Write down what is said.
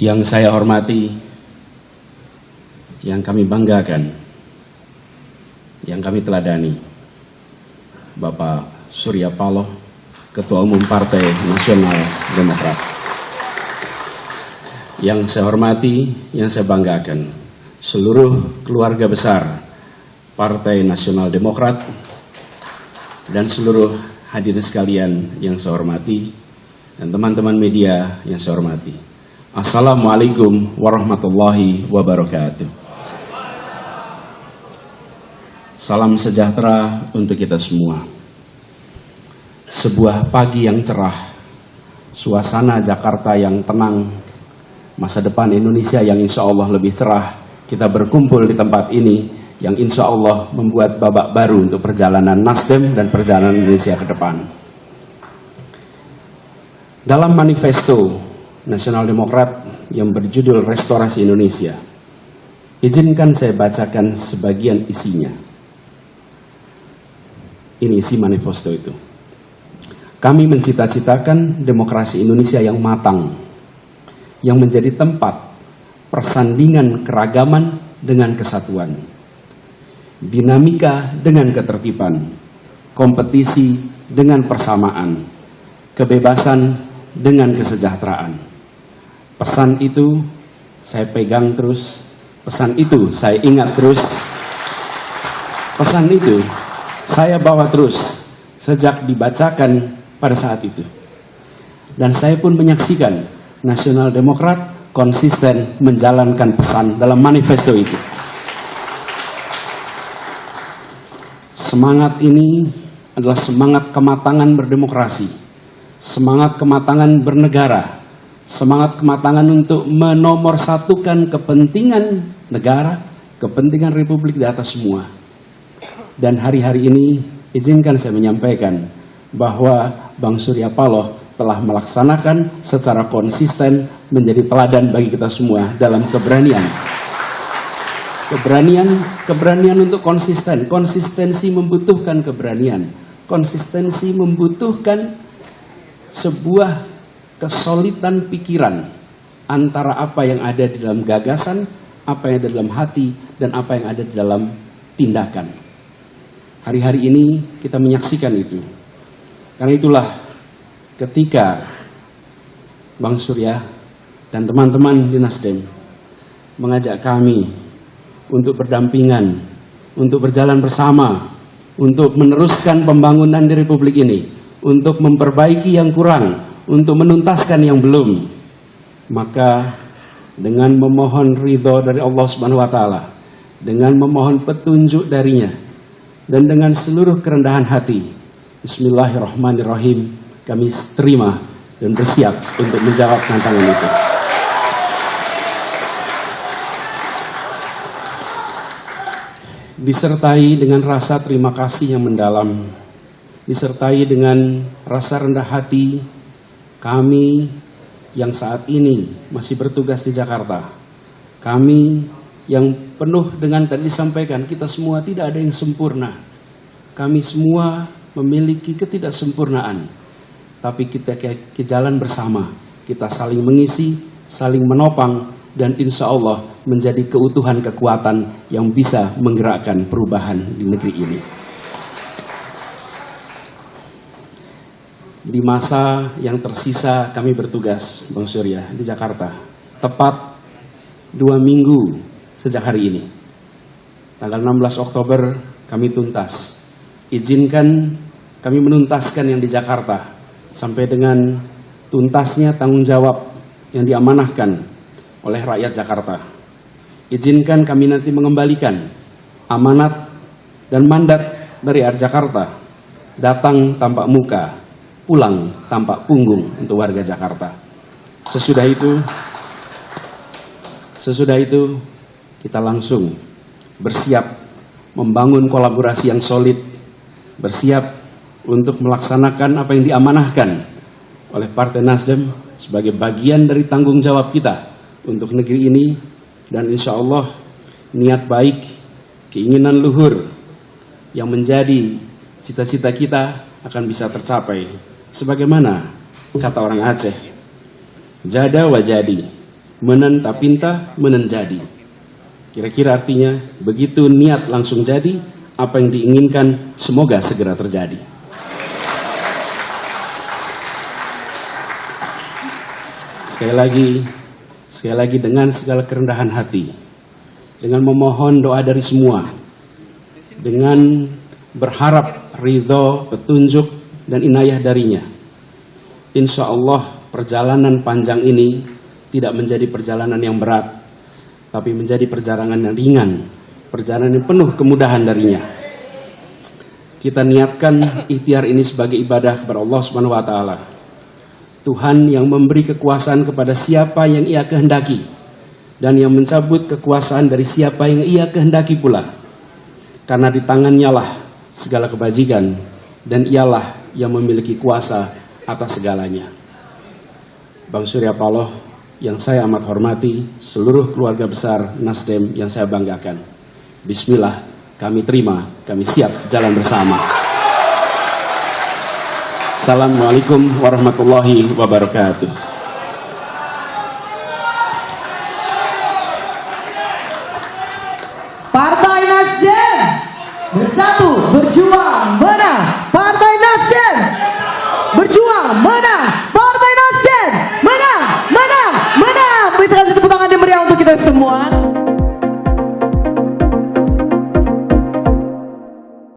Yang saya hormati, yang kami banggakan, yang kami teladani, Bapak Surya Paloh, Ketua Umum Partai Nasional Demokrat. Yang saya hormati, yang saya banggakan, seluruh keluarga besar Partai Nasional Demokrat dan seluruh hadirin sekalian yang saya hormati dan teman-teman media yang saya hormati. Assalamualaikum warahmatullahi wabarakatuh. Salam sejahtera untuk kita semua. Sebuah pagi yang cerah, suasana Jakarta yang tenang, masa depan Indonesia yang insya Allah lebih cerah. Kita berkumpul di tempat ini yang insya Allah membuat babak baru untuk perjalanan Nasdem dan perjalanan Indonesia ke depan. Dalam manifesto Nasional Demokrat yang berjudul Restorasi Indonesia, izinkan saya bacakan sebagian isinya. Ini isi manifesto itu. Kami mencita-citakan demokrasi Indonesia yang matang, yang menjadi tempat persandingan keragaman dengan kesatuan, dinamika dengan ketertiban, kompetisi dengan persamaan, kebebasan dengan kesejahteraan. Pesan itu saya pegang terus, pesan itu saya ingat terus, pesan itu saya bawa terus sejak dibacakan pada saat itu. Dan saya pun menyaksikan Nasional Demokrat konsisten menjalankan pesan dalam manifesto itu. Semangat ini adalah semangat kematangan berdemokrasi, semangat kematangan bernegara, semangat kematangan untuk menomorsatukan kepentingan negara, kepentingan Republik di atas semua. Dan hari-hari ini izinkan saya menyampaikan bahwa Bang Surya Paloh telah melaksanakan secara konsisten menjadi teladan bagi kita semua dalam keberanian. Keberanian untuk konsisten. Konsistensi membutuhkan keberanian. Konsistensi membutuhkan sebuah kesolidan pikiran antara apa yang ada di dalam gagasan, apa yang ada di dalam hati, dan apa yang ada di dalam tindakan. Hari-hari ini kita menyaksikan itu. Karena itulah ketika Bang Surya dan teman-teman di Nasdem mengajak kami untuk berdampingan, untuk berjalan bersama, untuk meneruskan pembangunan di Republik ini, untuk memperbaiki yang kurang, untuk menuntaskan yang belum, maka dengan memohon ridho dari Allah Subhanahu wa Ta'ala, dengan memohon petunjuk darinya, dan dengan seluruh kerendahan hati, Bismillahirrahmanirrahim, kami terima dan bersiap untuk menjawab tantangan itu. Disertai dengan rasa terima kasih yang mendalam, disertai dengan rasa rendah hati, kami yang saat ini masih bertugas di Jakarta, kami yang penuh dengan tadi disampaikan, kita semua tidak ada yang sempurna. Kami semua memiliki ketidaksempurnaan, tapi kita ke jalan bersama, kita saling mengisi, saling menopang, dan insya Allah menjadi keutuhan kekuatan yang bisa menggerakkan perubahan di negeri ini. Di masa yang tersisa kami bertugas, Bang Surya, di Jakarta, tepat 2 minggu sejak hari ini, tanggal 16 Oktober kami tuntas. Izinkan kami menuntaskan yang di Jakarta sampai dengan tuntasnya tanggung jawab yang diamanahkan oleh rakyat Jakarta. Izinkan kami nanti mengembalikan amanat dan mandat dari rakyat Jakarta, datang tanpa muka, pulang tanpa punggung untuk warga Jakarta. Sesudah itu kita langsung bersiap membangun kolaborasi yang solid, bersiap untuk melaksanakan apa yang diamanahkan oleh Partai Nasdem sebagai bagian dari tanggung jawab kita untuk negeri ini. Dan insya Allah niat baik, keinginan luhur yang menjadi cita-cita kita akan bisa tercapai. Sebagaimana kata orang Aceh, jada wa jadi, menen tapinta, menen jadi. Kira-kira artinya, begitu niat langsung jadi, apa yang diinginkan semoga segera terjadi. Sekali lagi dengan segala kerendahan hati, dengan memohon doa dari semua, dengan berharap ridho, petunjuk, dan inayah darinya, insya Allah perjalanan panjang ini tidak menjadi perjalanan yang berat, tapi menjadi perjalanan yang ringan, perjalanan yang penuh kemudahan darinya. Kita niatkan ikhtiar ini sebagai ibadah kepada Allah Subhanahu wa Ta'ala. Tuhan yang memberi kekuasaan kepada siapa yang Ia kehendaki, dan yang mencabut kekuasaan dari siapa yang Ia kehendaki pula. Karena di tangannya lah segala kebajikan, dan Ialah yang memiliki kuasa atas segalanya. Bang Surya Paloh yang saya amat hormati, seluruh keluarga besar Nasdem yang saya banggakan, bismillah, kami terima, kami siap jalan bersama. Assalamualaikum warahmatullahi wabarakatuh.